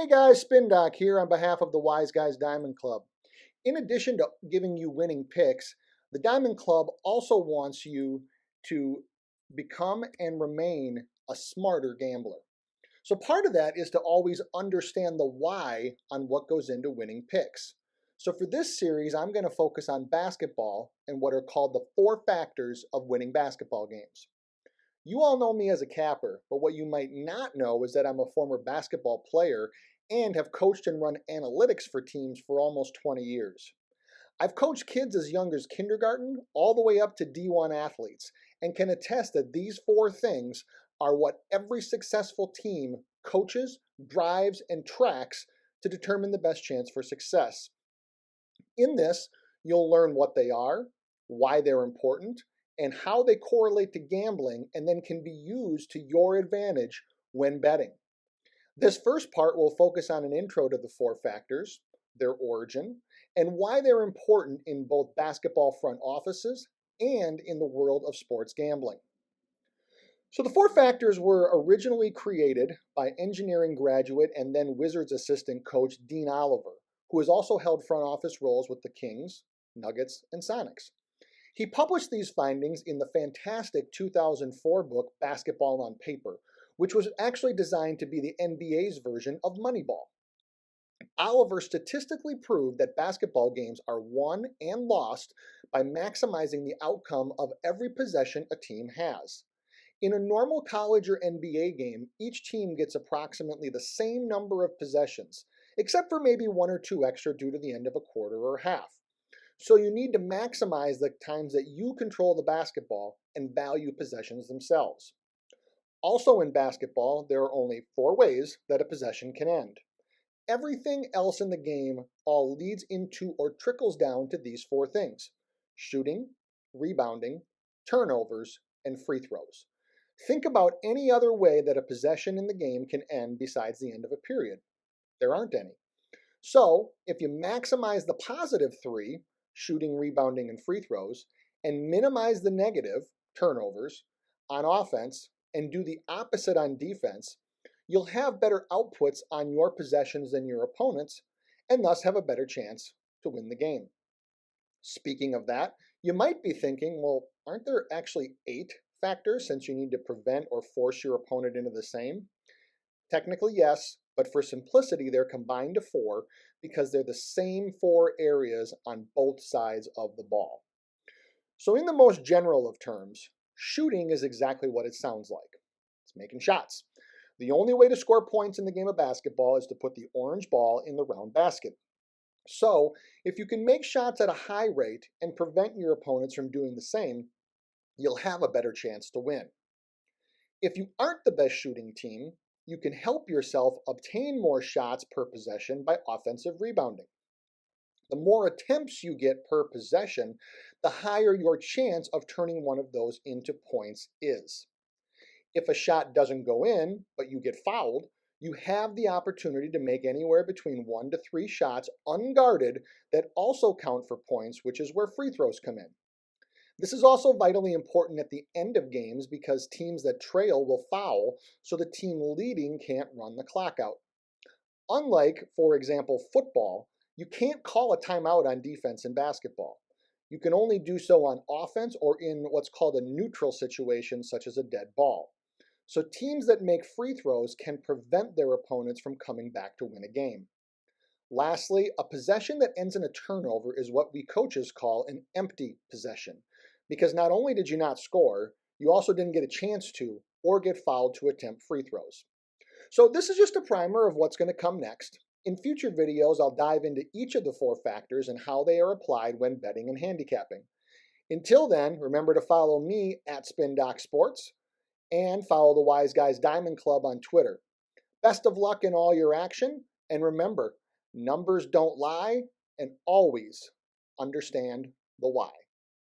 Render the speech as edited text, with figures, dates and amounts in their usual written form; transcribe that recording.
Hey guys, SpinDoc here on behalf of the Wise Guys Diamond Club. In addition to giving you winning picks, the Diamond Club also wants you to become and remain a smarter gambler. So part of that is to always understand the why on what goes into winning picks. So for this series, I'm going to focus on basketball and what are called the 4 factors of winning basketball games. You all know me as a capper, but what you might not know is that I'm a former basketball player and have coached and run analytics for teams for almost 20 years. I've coached kids as young as kindergarten all the way up to D1 athletes and can attest that these 4 things are what every successful team coaches, drives, and tracks to determine the best chance for success. In this, you'll learn what they are, why they're important, and how they correlate to gambling and then can be used to your advantage when betting. This first part will focus on an intro to the 4 factors, their origin, and why they're important in both basketball front offices and in the world of sports gambling. So the 4 factors were originally created by engineering graduate and then Wizards assistant coach Dean Oliver, who has also held front office roles with the Kings, Nuggets, and Sonics. He published these findings in the fantastic 2004 book, Basketball on Paper, which was actually designed to be the NBA's version of Moneyball. Oliver statistically proved that basketball games are won and lost by maximizing the outcome of every possession a team has. In a normal college or NBA game, each team gets approximately the same number of possessions, except for maybe 1 or 2 extra due to the end of a quarter or half. So you need to maximize the times that you control the basketball and value possessions themselves. Also in basketball, there are only 4 ways that a possession can end. Everything else in the game all leads into or trickles down to these 4 things: shooting, rebounding, turnovers, and free throws. Think about any other way that a possession in the game can end besides the end of a period. There aren't any. So if you maximize the positive 3, shooting, rebounding, and free throws, and minimize the negative, turnovers, on offense, and do the opposite on defense, you'll have better outputs on your possessions than your opponents, and thus have a better chance to win the game. Speaking of that, you might be thinking, well, aren't there actually 8 factors since you need to prevent or force your opponent into the same? Technically, yes, but for simplicity, they're combined to 4 because they're the same 4 areas on both sides of the ball. So in the most general of terms, shooting is exactly what it sounds like. It's making shots. The only way to score points in the game of basketball is to put the orange ball in the round basket. So if you can make shots at a high rate and prevent your opponents from doing the same, you'll have a better chance to win. If you aren't the best shooting team, you can help yourself obtain more shots per possession by offensive rebounding. The more attempts you get per possession, the higher your chance of turning one of those into points is. If a shot doesn't go in, but you get fouled, you have the opportunity to make anywhere between 1 to 3 shots unguarded that also count for points, which is where free throws come in. This is also vitally important at the end of games because teams that trail will foul, so the team leading can't run the clock out. Unlike, for example, football, you can't call a timeout on defense in basketball. You can only do so on offense or in what's called a neutral situation, such as a dead ball. So teams that make free throws can prevent their opponents from coming back to win a game. Lastly, a possession that ends in a turnover is what we coaches call an empty possession, because not only did you not score, you also didn't get a chance to or get fouled to attempt free throws. So this is just a primer of what's going to come next. In future videos, I'll dive into each of the 4 factors and how they are applied when betting and handicapping. Until then, remember to follow me at SpinDocSports and follow the Wise Guys Diamond Club on Twitter. Best of luck in all your action, and remember, numbers don't lie, and always understand the why.